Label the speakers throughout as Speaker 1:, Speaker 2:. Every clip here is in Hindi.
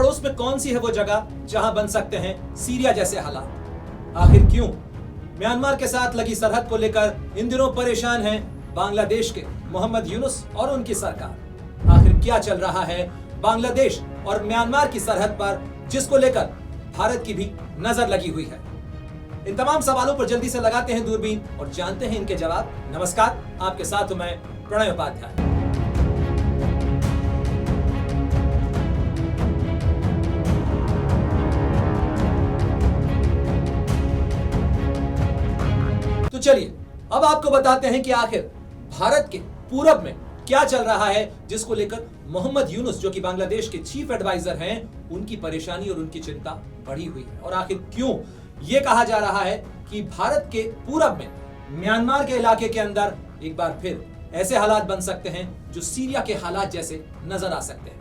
Speaker 1: पड़ोस में कौन सी है वो जगह जहां बन सकते हैं सीरिया जैसे हालात? आखिर क्यों म्यांमार के साथ लगी सरहद को लेकर इन दिनों परेशान हैं बांग्लादेश के मोहम्मद यूनुस और उनकी सरकार? आखिर क्या चल रहा है बांग्लादेश और म्यांमार की सरहद पर, जिसको लेकर भारत की भी नजर लगी हुई है? इन तमाम सवालों पर जल्दी से लगाते हैं दूरबीन और जानते हैं इनके जवाब। नमस्कार, आपके साथ हूं मैं प्रणय उपाध्याय। तो चलिए अब आपको बताते हैं कि आखिर भारत के पूरब में क्या चल रहा है, जिसको लेकर मोहम्मद यूनुस, जो कि बांग्लादेश के चीफ एडवाइजर हैं, उनकी परेशानी और उनकी चिंता बढ़ी हुई है। और आखिर क्यों ये कहा जा रहा है कि भारत के पूरब में म्यांमार के इलाके के अंदर एक बार फिर ऐसे हालात बन सकते हैं जो सीरिया के हालात जैसे नजर आ सकते हैं।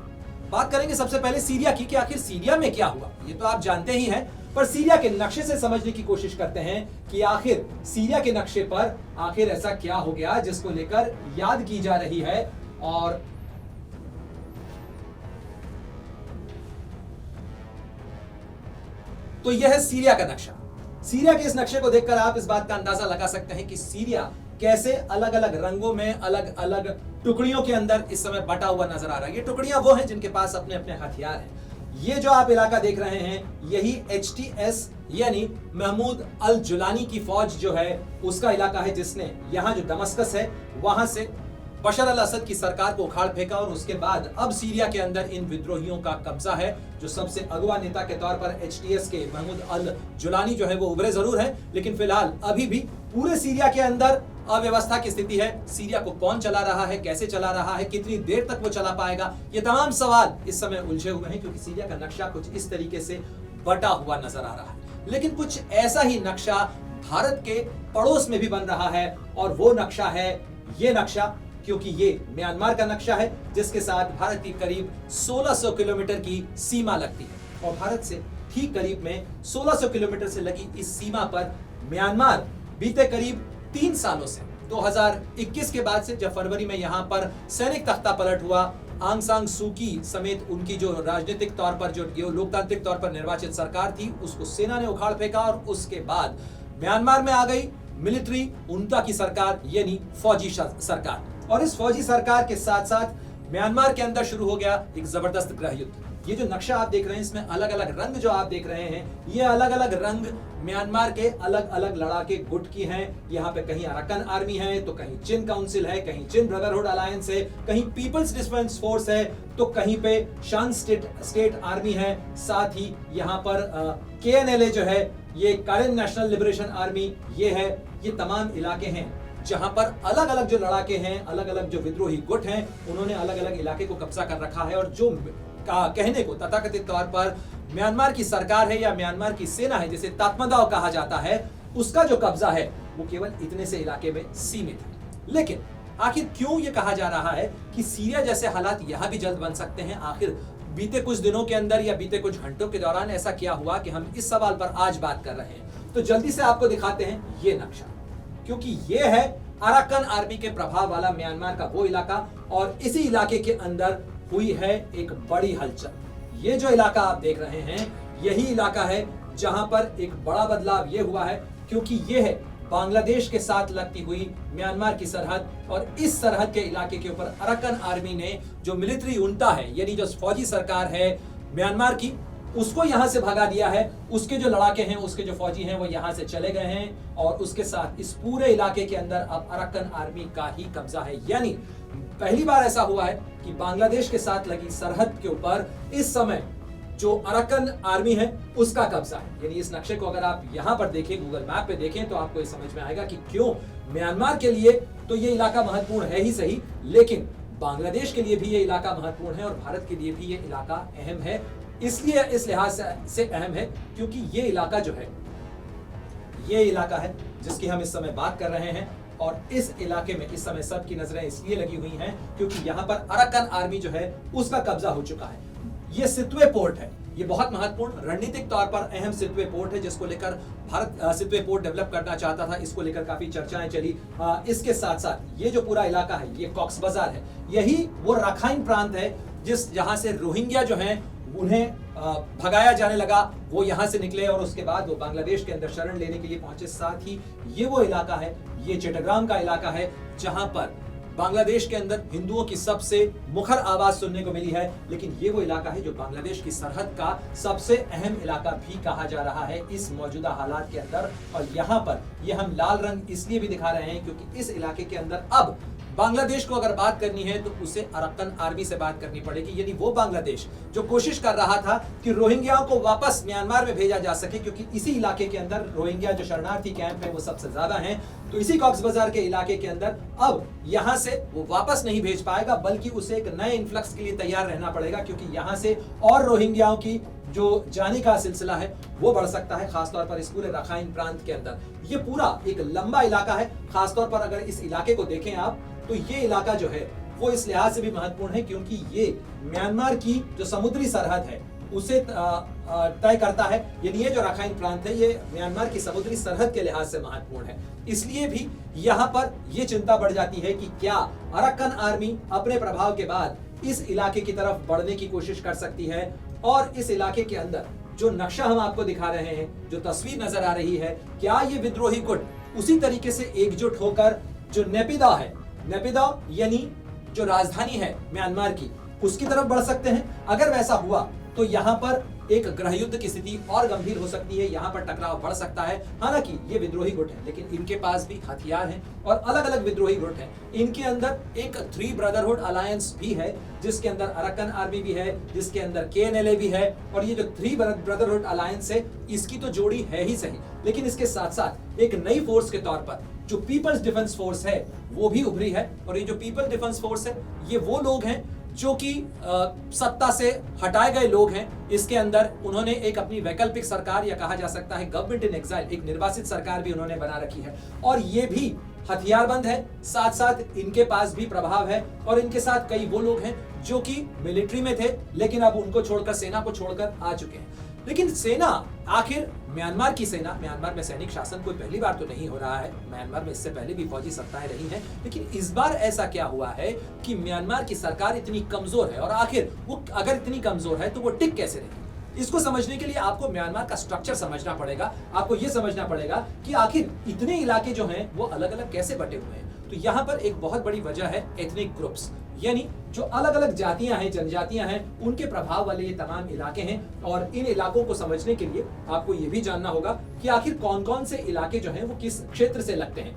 Speaker 1: बात करेंगे सबसे पहले सीरिया की कि आखिर सीरिया में क्या हुआ, ये तो आप जानते ही हैं, पर सीरिया के नक्शे से समझने की कोशिश करते हैं कि आखिर सीरिया के नक्शे पर आखिर ऐसा क्या हो गया जिसको लेकर याद की जा रही है। और तो यह है सीरिया का नक्शा। सीरिया के इस नक्शे को देखकर आप इस बात का अंदाजा लगा सकते हैं कि सीरिया कैसे अलग अलग रंगों में, अलग अलग टुकड़ियों के अंदर इस समय बटा हुआ नजर आ रहा है। ये टुकड़ियां वो हैं जिनके पास अपने अपने हथियार हैं। ये जो आप इलाका देख रहे हैं, यही HTS यानी महमूद अल जुलानी की फौज जो है उसका इलाका है, जिसने यहां जो दमस्कस है वहां से बशर अल असद की सरकार को उखाड़ फेंका। और उसके बाद अब सीरिया के अंदर इन विद्रोहियों का कब्जा है। जो सबसे अगवा नेता के तौर पर HTS के महमूद अल जुलानी जो है वो उभरे जरूर है, लेकिन फिलहाल अभी भी पूरे सीरिया के अंदर अव्यवस्था की स्थिति है। सीरिया को कौन चला रहा है, कैसे चला रहा है, कितनी देर तक वो चला पाएगा, ये तमाम सवाल इस समय उलझे हुए हैं, क्योंकि सीरिया का नक्शा कुछ इस तरीके से बटा हुआ नजर आ रहा है। लेकिन कुछ ऐसा ही नक्शा भारत के पड़ोस में भी बन रहा है, और वो नक्शा है ये नक्शा, क्योंकि ये म्यांमार का नक्शा है जिसके साथ भारत की करीब 1600 किलोमीटर की सीमा लगती है। और भारत से ठीक करीब में 1600 किलोमीटर से लगी इस सीमा पर म्यांमार बीते करीब 3 सालों से 2021 के बाद से, जब फरवरी में यहां पर सैनिक तख्ता पलट हुआ, आंग सान सू की समेत उनकी जो राजनीतिक तौर पर, जो लोकतांत्रिक तौर पर निर्वाचित सरकार थी, उसको सेना ने उखाड़ फेंका। और उसके बाद म्यांमार में आ गई मिलिट्री उनता की सरकार, यानी फौजी सरकार। और इस फौजी सरकार के साथ साथ म्यांमार के अंदर शुरू हो गया एक जबरदस्त गृह युद्ध। ये जो नक्शा आप देख रहे हैं, इसमें अलग अलग रंग जो आप देख रहे हैं, ये अलग अलग रंग म्यांमार के अलग अलग लड़ाके गुट की हैं। यहाँ पे कहीं अराकन आर्मी है, तो कहीं चिन काउंसिल है, कहीं चिन ब्रदरहुड अलायंस है, कहीं पीपल्स डिफेंस फोर्स है, तो कहीं पे शान स्टेट आर्मी है। साथ ही यहाँ पर KNLA जो है, ये कारेन नेशनल लिबरेशन आर्मी, ये है। ये तमाम इलाके हैं जहां पर अलग अलग जो लड़ाके हैं, अलग अलग जो विद्रोही गुट हैं, उन्होंने अलग अलग इलाके को कब्जा कर रखा है। और जो कहने को तथाकथित तौर पर म्यांमार की सरकार है या म्यांमार की सेना है, जिसे तात्मदाव कहा जाता है, उसका जो कब्जा है वो केवल इतने से इलाके में सीमित है। लेकिन आखिर क्यों ये कहा जा रहा है कि सीरिया जैसे हालात यहां भी जल्द बन सकते हैं? आखिर बीते कुछ दिनों के अंदर या बीते कुछ घंटों के दौरान ऐसा क्या हुआ कि हम इस सवाल पर आज बात कर रहे हैं? तो जल्दी से आपको दिखाते हैं ये नक्शा, क्योंकि ये है अराकन आर्मी के प्रभाव वाला म्यांमार का वो इलाका, और इसी इलाके के अंदर हुई है एक बड़ी हलचल। ये जो इलाका आप देख रहे हैं, यही इलाका है जहां पर एक बड़ा बदलाव ये हुआ है, क्योंकि ये है बांग्लादेश के साथ लगती हुई म्यांमार की सरहद। और इस सरहद के इलाके के ऊपर अराकन आर्मी ने जो मिलिट्री उनता है, यानी जो फौजी सरकार है म्यांमार की, उसको यहां से भगा दिया है। उसके जो लड़ाके हैं, उसके जो फौजी हैं, वो यहां से चले गए हैं। और उसके साथ इस पूरे इलाके के अंदर अब अराकन आर्मी का ही कब्जा है। यानी पहली बार ऐसा हुआ है कि बांग्लादेश के साथ लगी सरहद के ऊपर इस समय जो अराकन आर्मी है उसका कब्जा है। यानी इस नक्शे को अगर आप यहां पर देखें, गूगल मैप पे देखें, तो आपको ये समझ में आएगा कि क्यों म्यांमार के लिए तो ये इलाका महत्वपूर्ण है ही सही, लेकिन बांग्लादेश के लिए भी ये इलाका महत्वपूर्ण है और भारत के लिए भी ये इलाका अहम है। इसलिए इस लिहाज से अहम है क्योंकि ये इलाका जो है, ये इलाका है जिसकी हम इस समय बात कर रहे हैं। और इस इलाके में इस समय सबकी नजरें इसलिए लगी हुई हैं क्योंकि यहाँ पर अराकन आर्मी जो है उसका कब्जा हो चुका है। ये सितवे पोर्ट है, ये बहुत महत्वपूर्ण रणनीतिक तौर पर अहम सितवे पोर्ट है, जिसको लेकर भारत सितवे पोर्ट डेवलप करना चाहता था। इसको लेकर काफी चर्चाएं चली। इसके साथ साथ ये जो पूरा इलाका है, ये कॉक्स बाजार है, यही वो राखाइन प्रांत है जहां से रोहिंग्या जो है उन्हें भगाया जाने लगा वो यहां से निकले और उसके बाद वो बांग्लादेश के अंदर शरण लेने के लिए पहुंचे। साथ ही ये वो इलाका है, ये चिट्टाग्राम का इलाका है जहां पर बांग्लादेश के अंदर हिंदुओं की सबसे मुखर आवाज सुनने को मिली है, लेकिन ये वो इलाका है जो बांग्लादेश की सरहद का सबसे अहम इलाका भी कहा जा रहा है इस मौजूदा हालात के अंदर। और यहाँ पर ये हम लाल रंग इसलिए भी दिखा रहे हैं क्योंकि इस इलाके के अंदर अब बांग्लादेश को अगर बात करनी है तो उसे अरक्कन आर्मी से बात करनी पड़ेगी, यानी वो बांग्लादेश जो कोशिश कर रहा था कि रोहिंग्याओं को वापस म्यांमार में भेजा जा सके, क्योंकि इसी इलाके के अंदर रोहिंग्या जो शरणार्थी कैंप है वो सबसे ज्यादा हैं। तो इसी कॉक्स बाजार के इलाके के अंदर अब यहां से वो वापस नहीं भेज पाएगा, बल्कि उसे एक नए इन्फ्लक्स के लिए तैयार रहना पड़ेगा, क्योंकि यहां से और रोहिंग्याओं की जो जाने का सिलसिला है वो बढ़ सकता है, खासतौर पर इस पूरे रखाइन प्रांत के अंदर। ये पूरा एक लंबा इलाका है, खासतौर पर अगर इस इलाके को देखें आप तो ये इलाका जो है वो इस लिहाज से भी महत्वपूर्ण है क्योंकि ये म्यांमार की जो समुद्री सरहद है उसे तय करता है, यानी ये जो रखाइन प्रांत है ये म्यांमार की समुद्री सरहद के लिहाज से महत्वपूर्ण है। इसलिए भी यहाँ पर ये चिंता बढ़ जाती है कि क्या अरक्कन आर्मी अपने प्रभाव के बाद इस इलाके की तरफ बढ़ने की कोशिश कर सकती है। और इस इलाके के अंदर जो नक्शा हम आपको दिखा रहे हैं, जो तस्वीर नजर आ रही है, क्या ये विद्रोही गुट उसी तरीके से एकजुट होकर जो नेपिदा है, नेपिदा यानी जो राजधानी है म्यांमार की, उसकी तरफ बढ़ सकते हैं? अगर वैसा हुआ तो यहाँ पर एक गृह युद्ध की स्थिति और गंभीर हो सकती है, यहाँ पर टकराव बढ़ सकता है। हालांकि ये विद्रोही गुट है लेकिन इनके पास भी हथियार हैं और अलग अलग विद्रोही गुट हैं। इनके अंदर एक थ्री ब्रदरहुड अलायंस भी है जिसके अंदर अरक्कन आर्मी भी है, जिसके अंदर KNLA भी है। और ये जो थ्री ब्रदरहुड अलायंस है इसकी तो जोड़ी है ही सही, लेकिन इसके साथ साथ एक नई फोर्स के तौर पर जो पीपल्स डिफेंस फोर्स है वो भी उभरी है। और ये जो पीपल डिफेंस फोर्स है ये वो लोग हैं जो कि सत्ता से हटाए गए लोग हैं। इसके अंदर उन्होंने एक अपनी वैकल्पिक सरकार या कहा जा सकता है गवर्नमेंट इन एग्जाइल, एक निर्वासित सरकार भी उन्होंने बना रखी है और ये भी हथियारबंद है, साथ साथ इनके पास भी प्रभाव है। और इनके साथ कई वो लोग हैं जो कि मिलिट्री में थे लेकिन अब उनको छोड़कर, सेना को छोड़कर आ चुके हैं। लेकिन सेना आखिर म्यांमार की सेना, म्यांमार में सैनिक शासन कोई पहली बार तो नहीं हो रहा है, म्यांमार में इससे पहले भी फौजी सत्ताएं रही हैं, लेकिन इस बार ऐसा क्या हुआ है कि म्यांमार की सरकार इतनी कमजोर है और आखिर वो अगर इतनी कमजोर है तो वो टिक कैसे रही? इसको समझने के लिए आपको म्यांमार का स्ट्रक्चर समझना पड़ेगा। आपको यह समझना पड़ेगा कि आखिर इतने इलाके जो हैं वो अलग अलग कैसे बटे हुए हैं। तो यहाँ पर एक बहुत बड़ी वजह है एथनिक ग्रुप्स, यानी जो अलग अलग जातियां हैं, जनजातियां हैं, उनके प्रभाव वाले ये तमाम इलाके हैं। और इन इलाकों को समझने के लिए आपको ये भी जानना होगा कि आखिर कौन कौन से इलाके जो हैं वो किस क्षेत्र से लगते हैं।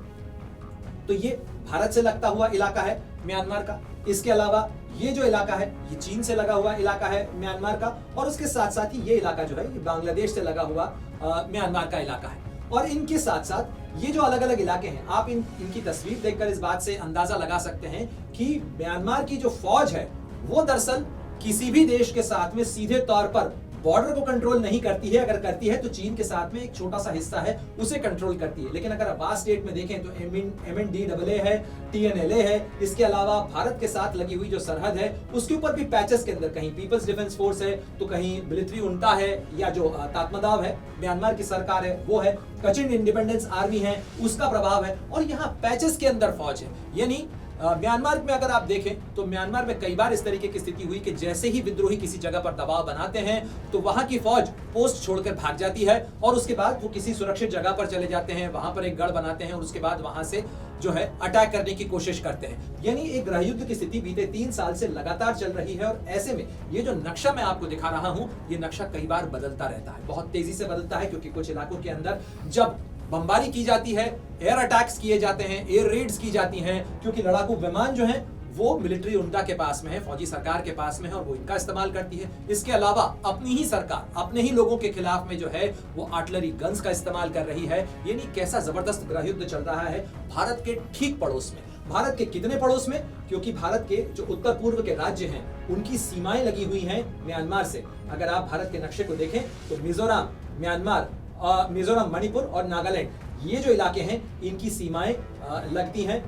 Speaker 1: तो ये भारत से लगता हुआ इलाका है म्यांमार का। इसके अलावा ये जो इलाका है ये चीन से लगा हुआ इलाका है म्यांमार का। और उसके साथ साथ ही ये इलाका जो है ये बांग्लादेश से लगा हुआ म्यांमार का इलाका है। और इनके साथ साथ ये जो अलग अलग इलाके हैं, आप इनकी तस्वीर देखकर इस बात से अंदाजा लगा सकते हैं कि म्यांमार की जो फौज है वो दरअसल किसी भी देश के साथ में सीधे तौर पर बॉर्डर को कंट्रोल नहीं करती है। अगर करती है तो चीन के साथ में एक छोटा सा हिस्सा है उसे कंट्रोल करती है। लेकिन अगर आप वास्ट स्टेट में देखें तो MNDAA है, TNLA है, इसके अलावा भारत के साथ लगी हुई जो सरहद है उसके ऊपर भी पैचेस के अंदर कहीं पीपल्स डिफेंस फोर्स है तो कहीं मिलिट्री उनटा है, या जो तात्मदाव है म्यांमार की सरकार है वो है, कचिन इंडिपेंडेंस आर्मी है उसका प्रभाव है। और यहाँ पैचेस के अंदर फौज है। यानी म्यांमार में अगर आप देखें तो म्यांमार में कई बार इस तरीके की स्थिति हुई कि जैसे ही विद्रोही किसी जगह पर दबाव बनाते हैं तो वहां की फौज पोस्ट छोड़कर भाग जाती है और उसके बाद वो किसी सुरक्षित जगह पर चले जाते हैं, वहां पर एक गढ़ बनाते हैं और उसके बाद वहां से जो है अटैक करने की कोशिश करते हैं। यानी एक गृह युद्ध की स्थिति बीते 3 साल से लगातार चल रही है। और ऐसे में ये जो नक्शा मैं आपको दिखा रहा हूं ये नक्शा कई बार बदलता रहता है, बहुत तेजी से बदलता है, क्योंकि कुछ इलाकों के अंदर जब बमबारी की जाती है, एयर अटैक्स किए जाते हैं, एयर रेड्स की जाती हैं, क्योंकि लड़ाकू विमान जो हैं वो मिलिट्री उनका के पास में है, फौजी सरकार के पास में है और वो इनका इस्तेमाल करती है। इसके अलावा अपनी ही सरकार अपने ही लोगों के खिलाफ में जो है वो आर्टिलरी गन्स का इस्तेमाल कर रही है। यानी कैसा जबरदस्त गृह युद्ध चल रहा है भारत के ठीक पड़ोस में। भारत के कितने पड़ोस में? क्योंकि भारत के जो उत्तर पूर्व के राज्य हैं उनकी सीमाएं लगी हुई हैं म्यांमार से। अगर आप भारत के नक्शे को देखें तो मिजोरम, म्यांमार, मिजोरम, मणिपुर और नागालैंड, ये जो इलाके हैं इनकी सीमाएं लगती हैं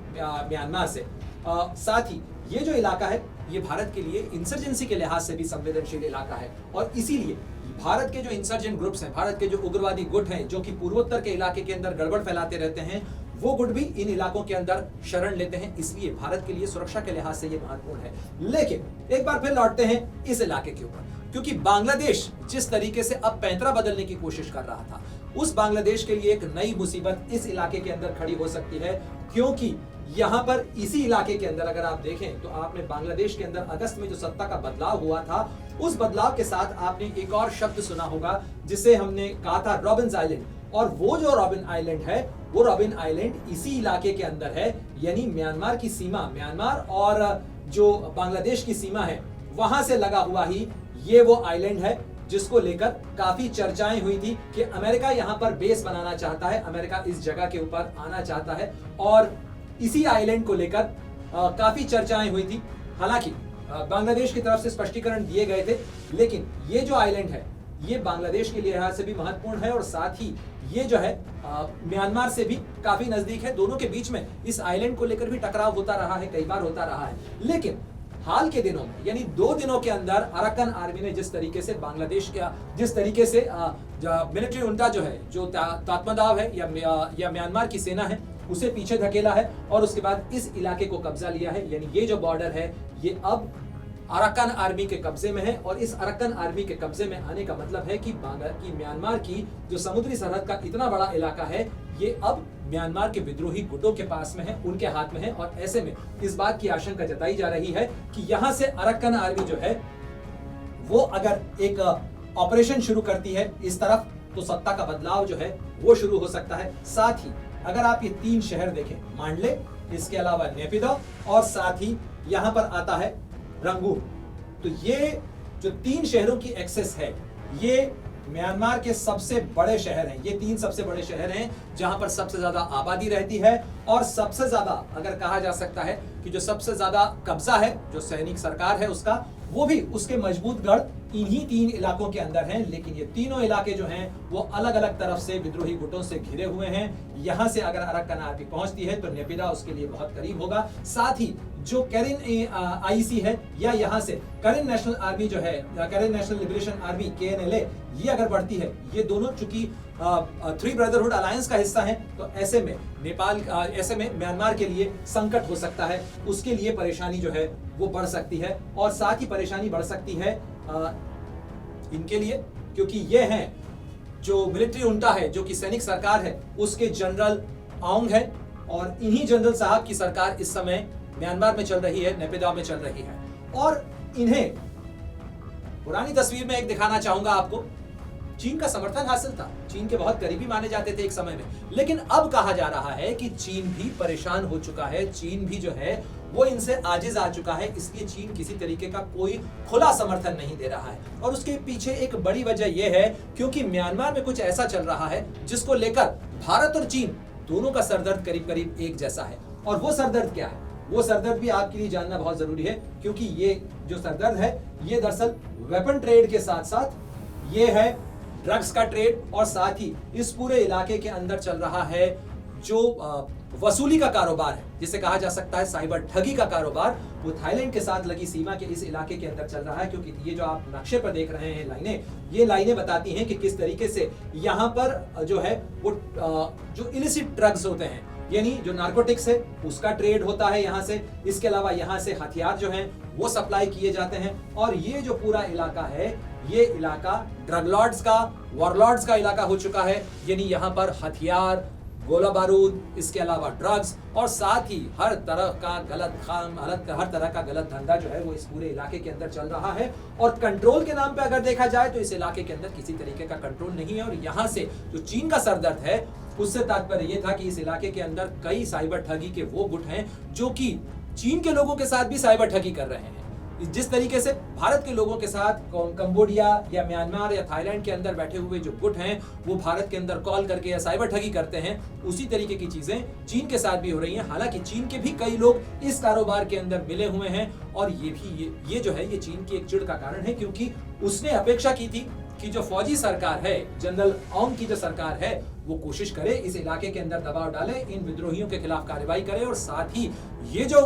Speaker 1: म्यांमार से। साथ ही ये जो इलाका है ये भारत के लिए इंसर्जेंसी के लिहाज से भी संवेदनशील इलाका है। और इसीलिए भारत के जो इंसर्जेंट ग्रुप्स हैं, भारत के जो उग्रवादी गुट हैं जो कि पूर्वोत्तर के इलाके के अंदर गड़बड़ फैलाते रहते हैं, वो गुट भी इन इलाकों के अंदर शरण लेते हैं। इसलिए भारत के लिए सुरक्षा के लिहाज से ये महत्वपूर्ण है। लेकिन एक बार फिर लौटते हैं इस इलाके के ऊपर, क्योंकि बांग्लादेश जिस तरीके से अब पैंतरा बदलने की कोशिश कर रहा था, उस बांग्लादेश के लिए एक नई मुसीबत इस इलाके के अंदर खड़ी हो सकती है। क्योंकि यहां पर इसी इलाके के अंदर अगर आप देखें तो आपने बांग्लादेश के अंदर अगस्त में जो सत्ता का बदलाव हुआ था, उस बदलाव के साथ आपने एक और शब्द सुना होगा जिसे हमने कहा था रॉबिन्स आइलैंड। और वो जो रॉबिन आइलैंड है, वो रॉबिन आइलैंड इसी इलाके के अंदर है, यानी म्यांमार की सीमा, म्यांमार और जो बांग्लादेश की सीमा है वहां से लगा हुआ ही ये वो आइलैंड है, जिसको लेकर काफी चर्चाएं हुई थी कि अमेरिका यहां पर बेस बनाना चाहता है, अमेरिका इस जगह के ऊपर आना चाहता है। और इसी आइलैंड को लेकर काफी चर्चाएं हुई थी। हालांकि बांग्लादेश की तरफ से स्पष्टीकरण दिए गए थे, लेकिन ये जो आइलैंड है ये बांग्लादेश के लिहाज से भी महत्वपूर्ण है और साथ ही ये जो है म्यांमार से भी काफी नजदीक है। दोनों के बीच में इस आइलैंड को लेकर भी टकराव होता रहा है, कई बार होता रहा है। लेकिन हाल के दिनों में, यानी 2 दिनों के अंदर अराकान आर्मी ने जिस तरीके से बांग्लादेश का, जिस तरीके से मिलिट्री उनका जो है, जो तात्मदाव है या म्यांमार की सेना है, उसे पीछे धकेला है और उसके बाद इस इलाके को कब्जा लिया है। यानी ये जो बॉर्डर है ये अब अराकान आर्मी के कब्जे में है। और इस अराकान आर्मी के कब्जे में आने का मतलब है कि म्यांमार की जो समुद्री सरहद का इतना बड़ा इलाका है, ये अब म्यांमार के विद्रोही गुटों के पास में है, उनके हाथ में है। और ऐसे में इस बात की आशंका जताई जा रही है कि यहां से अराकान आर्मी जो है वो अगर एक ऑपरेशन शुरू करती है इस तरफ, तो सत्ता का बदलाव जो है वो शुरू हो सकता है। साथ ही अगर आप ये 3 शहर देखें, मांडले, इसके अलावा नेपिदो और साथ ही यहां पर आता है रंगून, तो ये जो 3 शहरों की एक्सेस है, ये म्यांमार के सबसे बड़े शहर हैं। ये 3 सबसे बड़े शहर हैं जहां पर सबसे ज्यादा आबादी रहती है और सबसे ज्यादा, अगर कहा जा सकता है कि जो सबसे ज्यादा कब्जा है जो सैनिक सरकार है उसका, वो भी उसके मजबूत गढ़ इन्हीं 3 इलाकों के अंदर हैं। लेकिन ये तीनों इलाके जो हैं वो अलग अलग तरफ से विद्रोही गुटों से घिरे हुए हैं। यहां से अगर अराकान आर्मी पहुंचती है तो नेपिदा उसके लिए बहुत करीब होगा। साथ ही जो कैरिन आईसी है या यहां से करेन नेशनल आर्मी जो है, करेन नेशनल लिबरेशन आर्मी KNLA, ये अगर बढ़ती है, ये दोनों चूंकि 3 ब्रदरहुड अलायंस का हिस्सा है, तो ऐसे में ऐसे में म्यांमार के लिए संकट हो सकता है, उसके लिए परेशानी जो है वो बढ़ सकती है। और साथ ही परेशानी बढ़ सकती है इनके लिए, क्योंकि ये हैं जो मिलिट्री उनटा है, जो कि सैनिक सरकार है, उसके जनरल आउंग है। और इन्हीं जनरल साहब की सरकार इस समय म्यांमार में चल रही है, नेपिदा में चल रही है। और इन्हें पुरानी तस्वीर में एक दिखाना चाहूंगा आपको, चीन का समर्थन हासिल था, चीन के बहुत करीबी माने जाते थे एक समय में। लेकिन अब कहा जा रहा है कि चीन भी परेशान हो चुका है, चीन भी जो है वो इनसे आजिज आ चुका है, इसलिए चीन किसी तरीके का कोई खुला समर्थन नहीं दे रहा है। और उसके पीछे एक बड़ी वजह यह है क्योंकि म्यांमार में कुछ ऐसा चल रहा है जिसको लेकर भारत और चीन दोनों का सरदर्द करीब करीब एक जैसा है। और वो सरदर्द क्या है, वो सरदर्द भी आपके लिए जानना बहुत जरूरी है, क्योंकि ये जो सरदर्द है ये दरअसल वेपन ट्रेड के साथ साथ ये है ड्रग्स का ट्रेड, और साथ ही इस पूरे इलाके के अंदर चल रहा है जो वसूली का कारोबार है, जिसे कहा जा सकता है साइबर ठगी का कारोबार, वो थाईलैंड के साथ लगी सीमा के इस इलाके के अंदर चल रहा है। क्योंकि ये जो आप नक्शे पर देख रहे हैं लाइनें, ये लाइनें बताती हैं कि किस तरीके से यहाँ पर जो है वो जो इलिसिट ड्रग्स होते हैं, यानी जो नार्कोटिक्स है उसका ट्रेड होता है यहाँ से। इसके अलावा यहाँ से हथियार जो हैं वो सप्लाई किए जाते हैं। और ये जो पूरा इलाका है, ये इलाका ड्रग लॉर्ड्स का, वॉरलॉर्ड्स का इलाका हो चुका है। यानी यहाँ पर हथियार, गोला बारूद, इसके अलावा ड्रग्स और साथ ही हर तरह का गलत काम, हर तरह का गलत धंधा जो है वो इस पूरे इलाके के अंदर चल रहा है। और कंट्रोल के नाम पे अगर देखा जाए तो इस इलाके के अंदर किसी तरीके का कंट्रोल नहीं है। और यहाँ से जो चीन का सरदर्द है, उससे तात्पर्य ये था कि इस इलाके के अंदर कई साइबर ठगी के वो गुट हैं जो कि चीन के लोगों के साथ भी साइबर ठगी कर रहे हैं। जिस तरीके से भारत के लोगों के साथ कंबोडिया या म्यांमार या थाईलैंड के अंदर बैठे हुए जो गुट हैं वो भारत के अंदर कॉल करके या साइबर ठगी करते हैं, उसी तरीके की चीजें चीन के साथ भी हो रही हैं। हालांकि चीन के भी कई लोग इस कारोबार के अंदर मिले हुए हैं। और ये जो है ये चीन की एक चिढ़ का कारण है, क्योंकि उसने अपेक्षा की थी कि जो फौजी सरकार है, जनरल औंग की जो सरकार है, वो कोशिश करे इस इलाके के अंदर दबाव डाले, इन विद्रोहियों के खिलाफ कार्रवाई करे और साथ ही ये जो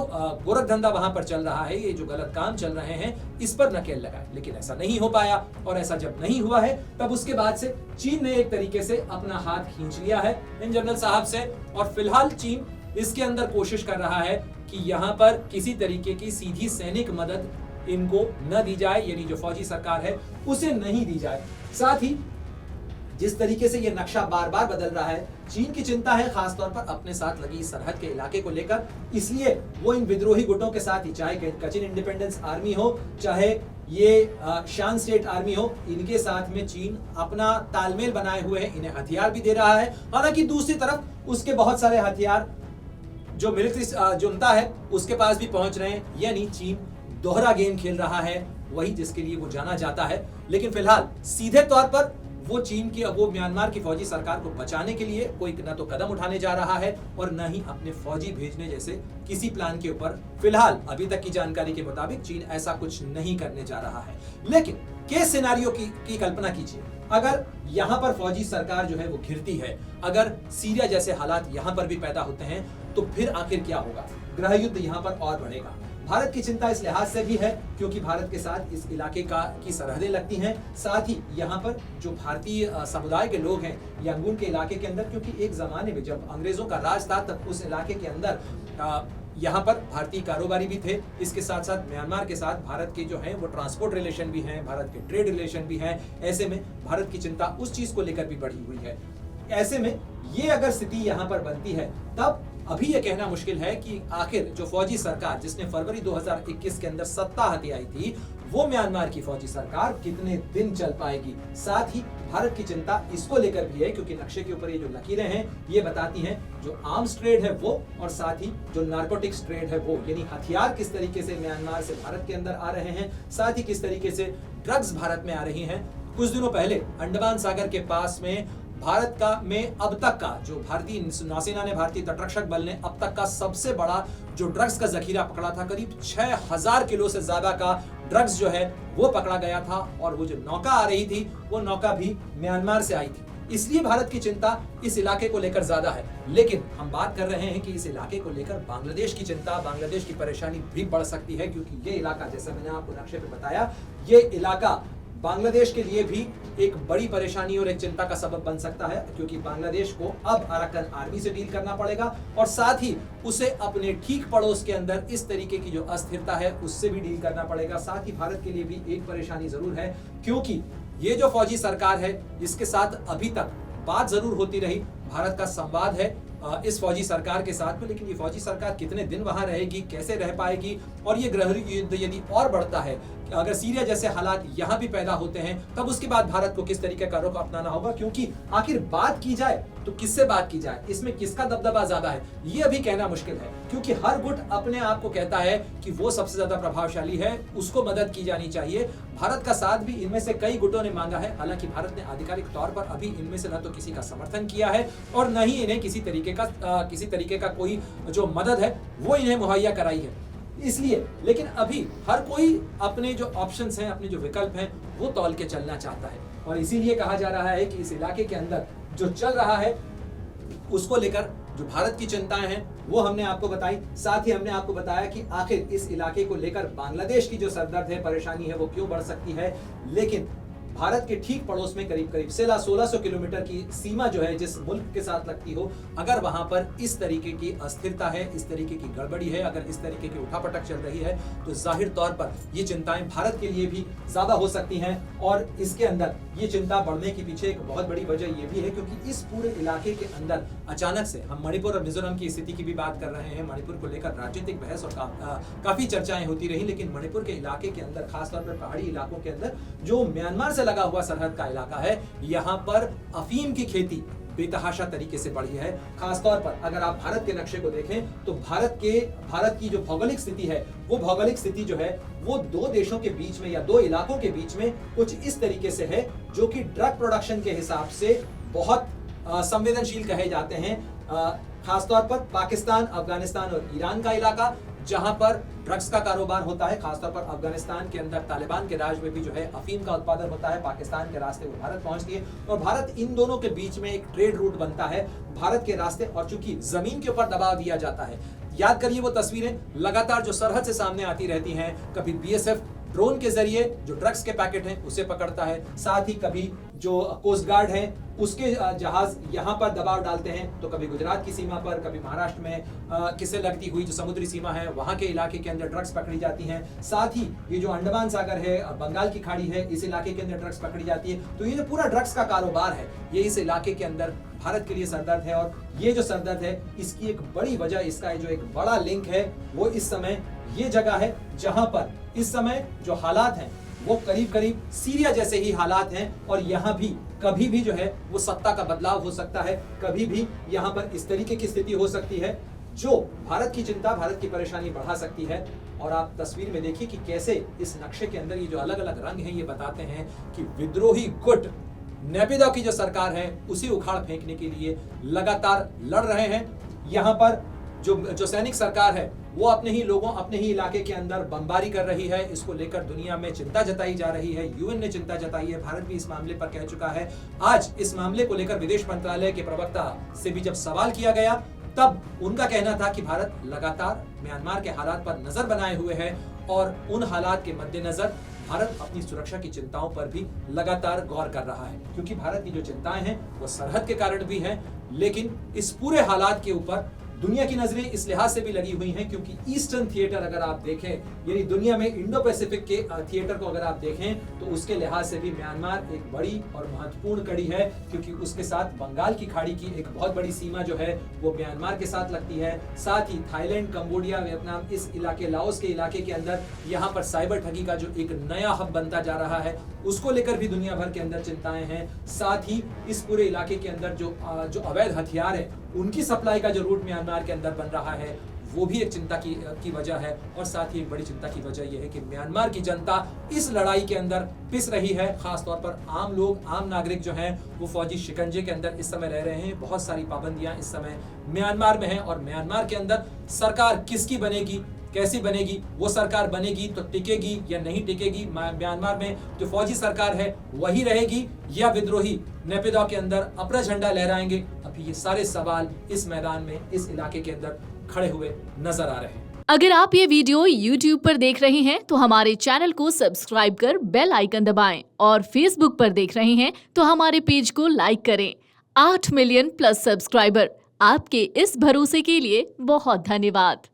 Speaker 1: गोरख धंधा वहां पर चल रहा है, ये जो गलत काम चल रहे हैं, इस पर नकेल लगाए। लेकिन ऐसा नहीं हो पाया। और ऐसा जब नहीं हुआ है तब उसके बाद से चीन ने एक तरीके से अपना हाथ खींच लिया है इन जनरल साहब से। और फिलहाल चीन इसके अंदर कोशिश कर रहा है कि यहाँ पर किसी तरीके की सीधी सैनिक मदद इनको न दी जाए, यानी जो फौजी सरकार है उसे नहीं दी जाए। साथ ही जिस तरीके से ये नक्शा बार बार बदल रहा है, चीन की चिंता है खासतौर पर अपने साथ लगी सरहद के इलाके को लेकर, इसलिए वो इन विद्रोही गुटों के साथ ही, चाहे कचिन इंडिपेंडेंस आर्मी हो, चाहे ये शान स्टेट आर्मी हो, इनके साथ में चीन अपना तालमेल बनाए हुए है, इन्हें हथियार भी दे रहा है। हालांकि दूसरी तरफ उसके बहुत सारे हथियार जो मिलिट्री जुनता है उसके पास भी पहुंच रहे हैं, यानी चीन दोहरा गेम खेल रहा है, वही जिसके लिए वो जाना जाता है। लेकिन फिलहाल सीधे तौर पर वो म्यांमार की फौजी सरकार को बचाने के लिए कोई न तो कदम उठाने जा रहा है और न ही अपने फौजी भेजने जैसे किसी प्लान के ऊपर फिलहाल अभी तक की जानकारी के मुताबिक चीन ऐसा कुछ नहीं करने जा रहा है। लेकिन केस सिनेरियो की कल्पना कीजिए, अगर यहां पर फौजी सरकार जो है वो घिरती है, अगर सीरिया जैसे हालात यहां पर भी पैदा होते हैं, तो फिर आखिर क्या होगा? गृह युद्ध यहां पर और बढ़ेगा। भारत की चिंता इस लिहाज से भी है क्योंकि भारत के साथ इस इलाके की सरहदें लगती हैं, साथ ही यहाँ पर जो भारतीय समुदाय के लोग हैं यांगून के इलाके के अंदर, क्योंकि एक जमाने में जब अंग्रेजों का राज था तब उस इलाके के अंदर यहाँ पर भारतीय कारोबारी भी थे। इसके साथ साथ म्यांमार के साथ भारत के जो हैं वो ट्रांसपोर्ट रिलेशन भी हैं, भारत के ट्रेड रिलेशन भी हैं। ऐसे में भारत की चिंता उस चीज को लेकर भी बढ़ी हुई है। ऐसे में ये अगर स्थिति यहाँ पर बनती है, तब अभी ये कहना मुश्किल है कि आखिर जो फौजी सरकार जिसने फरवरी 2021 के अंदर सत्ता हथियाई थी, वो म्यांमार की फौजी सरकार कितने दिन चल पाएगी। साथ ही भारत की चिंता इसको लेकर भी है क्योंकि नक्शे के ऊपर ये जो लकीरें हैं ये बताती हैं जो आर्म्स ट्रेड है वो, और साथ ही जो नारकोटिक्स ट्रेड है वो, यानी हथियार किस तरीके से म्यांमार से भारत के अंदर आ रहे हैं, साथ ही किस तरीके से ड्रग्स भारत में आ रही हैं। कुछ दिनों पहले अंडमान सागर के पास में भारत का में अब तक का जो भारतीय नौसेना ने, भारतीय तटरक्षक बल ने अब तक का सबसे बड़ा जो ड्रग्स का जखीरा पकड़ा था, करीब 6000 किलो से ज्यादा का ड्रग्स जो है वो पकड़ा गया था। और वो जो नौका आ रही थी वो नौका भी म्यांमार से आई थी, इसलिए भारत की चिंता इस इलाके को लेकर ज्यादा है। लेकिन हम बात कर रहे हैं कि इस इलाके को लेकर बांग्लादेश की चिंता, बांग्लादेश की परेशानी भी बढ़ सकती है, क्योंकि ये इलाका, जैसा मैंने आपको नक्शे पे बताया, ये इलाका बांग्लादेश के लिए भी एक बड़ी परेशानी और एक चिंता का सबब बन सकता है, क्योंकि बांग्लादेश को अब अराकन आर्मी से डील करना पड़ेगा और साथ ही उसे अपने ठीक पड़ोस के अंदर इस तरीके की जो अस्थिरता है उससे भी डील करना पड़ेगा। साथ ही भारत के लिए भी एक परेशानी जरूर है, क्योंकि ये जो फौजी सरकार है इसके साथ अभी तक बात जरूर होती रही, भारत का संवाद है इस फौजी सरकार के साथ में, लेकिन ये फौजी सरकार कितने दिन वहां रहेगी, कैसे रह पाएगी, और ये गृह युद्ध यदि और बढ़ता है, अगर सीरिया जैसे हालात यहां भी पैदा होते हैं, तब उसके बाद भारत को किस तरीके का रुख अपनाना होगा। क्योंकि आखिर बात की जाए तो किससे बात की जाए, इसमें किसका दबदबा ज्यादा है, ये अभी कहना मुश्किल है, क्योंकि हर गुट अपने आप को कहता है कि वो सबसे ज्यादा प्रभावशाली है, उसको मदद की जानी चाहिए। भारत का साथ भी इनमें से कई गुटों ने मांगा है, हालांकि भारत ने आधिकारिक तौर पर अभी इनमें से न तो किसी का समर्थन किया है और न ही इन्हें किसी तरीके का कोई जो मदद है वो इन्हें मुहैया कराई है। इसलिए लेकिन अभी हर कोई अपने जो ऑप्शंस हैं, अपने जो विकल्प हैं, वो तौल के चलना चाहता है, और इसीलिए कहा जा रहा है कि इस इलाके के अंदर जो चल रहा है उसको लेकर जो भारत की चिंताएं हैं वो हमने आपको बताई। साथ ही हमने आपको बताया कि आखिर इस इलाके को लेकर बांग्लादेश की जो सरदर्द है, परेशानी है, वो क्यों बढ़ सकती है। लेकिन भारत के ठीक पड़ोस में करीब 1600 किलोमीटर की सीमा जो है जिस मुल्क के साथ लगती हो, अगर वहां पर इस तरीके की अस्थिरता है, इस तरीके की गड़बड़ी है, अगर इस तरीके की उठापटक चल रही है, तो जाहिर तौर पर ये चिंताएं भारत के लिए भी ज्यादा हो सकती हैं। और इसके अंदर ये चिंता बढ़ने के पीछे एक बहुत बड़ी वजह ये भी है क्योंकि इस पूरे इलाके के अंदर अचानक से, हम मणिपुर और मिजोरम की स्थिति की भी बात कर रहे हैं, मणिपुर को लेकर राजनीतिक बहस और काफी चर्चाएं होती रही, लेकिन मणिपुर के इलाके के अंदर, खासतौर पर पहाड़ी इलाकों के अंदर जो म्यांमार से लगा हुआ सरहद का इलाका है, यहाँ पर अफीम की खेती बेतहाशा तरीके से बढ़ी है। खासतौर पर अगर आप भारत के नक्शे को देखें तो भारत की जो भौगोलिक स्थिति है, वो भौगोलिक स्थिति जो है वो दो देशों के बीच में या दो इलाकों के बीच में कुछ इस तरीके से है, जो कि ड्रग प्रोडक्शन के हिसाब से बहुत संवेदनशील कहे जाते हैं। खासतौर पर पाकिस्तान, अफगानिस्तान और ईरान का इलाका, जहां पर ड्रग्स का कारोबार होता है। खासतौर पर अफगानिस्तान के अंदर तालिबान के राज में भी जो है अफीम का उत्पादन होता है, पाकिस्तान के रास्ते वो भारत पहुंचती है और भारत, इन दोनों के बीच में एक ट्रेड रूट बनता है भारत के रास्ते। और चूंकि जमीन के ऊपर दबाव दिया जाता है, याद करिए वो तस्वीरें लगातार जो सरहद से सामने आती रहती हैं, कभी बीएसएफ ड्रोन के जरिए जो ड्रग्स के पैकेट हैं उसे पकड़ता है, साथ ही कभी जो कोस्ट गार्ड है उसके जहाज यहाँ पर दबाव डालते हैं, तो कभी गुजरात की सीमा पर, कभी महाराष्ट्र में किसे लगती हुई जो समुद्री सीमा है वहां के इलाके के अंदर ड्रग्स पकड़ी जाती हैं। साथ ही ये जो अंडमान सागर है, बंगाल की खाड़ी है, इस इलाके के अंदर ड्रग्स पकड़ी जाती है। तो ये जो पूरा ड्रग्स का कारोबार है ये इस इलाके के अंदर भारत के लिए सरदर्द है, और ये जो सरदर्द है इसकी एक बड़ी वजह, इसका जो एक बड़ा लिंक है वो इस समय ये जगह है जहां पर इस समय जो हालात हैं वो करीब करीब सीरिया जैसे ही हालात हैं, और यहाँ भी कभी भी जो है वो सत्ता का बदलाव हो सकता है, कभी भी यहाँ पर इस तरीके की स्थिति हो सकती है जो भारत की चिंता, भारत की परेशानी बढ़ा सकती है। और आप तस्वीर में देखिए कि कैसे इस नक्शे के अंदर ये जो अलग अलग रंग हैं ये बताते हैं कि विद्रोही गुट नेपिडो की जो सरकार है उसे उखाड़ फेंकने के लिए लगातार लड़ रहे हैं। यहाँ पर जो सैनिक सरकार है वो अपने ही लोगों, अपने ही इलाके के अंदर बमबारी कर रही है। इसको लेकर दुनिया में चिंता जताई जा रही है, यूएन ने चिंता जताई है, भारत भी इस मामले पर कह चुका है। आज इस मामले को लेकर विदेश मंत्रालय के प्रवक्ता से भी जब सवाल किया गया तब उनका कहना था कि भारत लगातार म्यांमार के हालात पर नजर बनाए हुए है, और उन हालात के मद्देनजर भारत अपनी सुरक्षा की चिंताओं पर भी लगातार गौर कर रहा है, क्योंकि भारत की जो चिंताएं हैं वो सरहद के कारण भी हैं, लेकिन इस पूरे हालात के ऊपर दुनिया की नजरें इस लिहाज से भी लगी हुई हैं क्योंकि ईस्टर्न थिएटर अगर आप देखें, यानी दुनिया में इंडो पैसिफिक के थिएटर को अगर आप देखें तो उसके लिहाज से भी म्यांमार एक बड़ी और महत्वपूर्ण कड़ी है, क्योंकि उसके साथ बंगाल की खाड़ी की एक बहुत बड़ी सीमा जो है वो म्यांमार के साथ लगती है। साथ ही थाईलैंड, कंबोडिया, वियतनाम, इस इलाके, लाओस के इलाके के अंदर यहाँ पर साइबर ठगी का जो एक नया हब बनता जा रहा है उसको लेकर भी दुनिया भर के अंदर चिंताएं हैं। साथ ही इस पूरे इलाके के अंदर जो अवैध हथियार है उनकी सप्लाई का जो रूट म्यांमार के अंदर बन रहा है वो भी एक चिंता की वजह है। और साथ ही एक बड़ी चिंता की वजह यह है कि म्यांमार की जनता इस लड़ाई के अंदर पिस रही है, खासतौर पर आम लोग, आम नागरिक जो हैं वो फौजी शिकंजे के अंदर इस समय रह रहे हैं। बहुत सारी पाबंदियां इस समय म्यांमार में हैं, और म्यांमार के अंदर सरकार किसकी बनेगी, कैसी बनेगी, वो सरकार बनेगी तो टिकेगी या नहीं टिकेगी, म्यांमार में जो फौजी सरकार है वही रहेगी या विद्रोही नेपिडो के अंदर अपना झंडा लहराएंगे। अभी ये सारे सवाल इस मैदान में, इस इलाके के अंदर खड़े हुए नजर आ रहे हैं।
Speaker 2: अगर आप ये वीडियो YouTube पर देख रहे हैं तो हमारे चैनल को सब्सक्राइब कर बेल आइकन दबाएं, और Facebook पर देख रहे हैं तो हमारे पेज को लाइक करें। 8 मिलियन प्लस सब्सक्राइबर, आपके इस भरोसे के लिए बहुत धन्यवाद।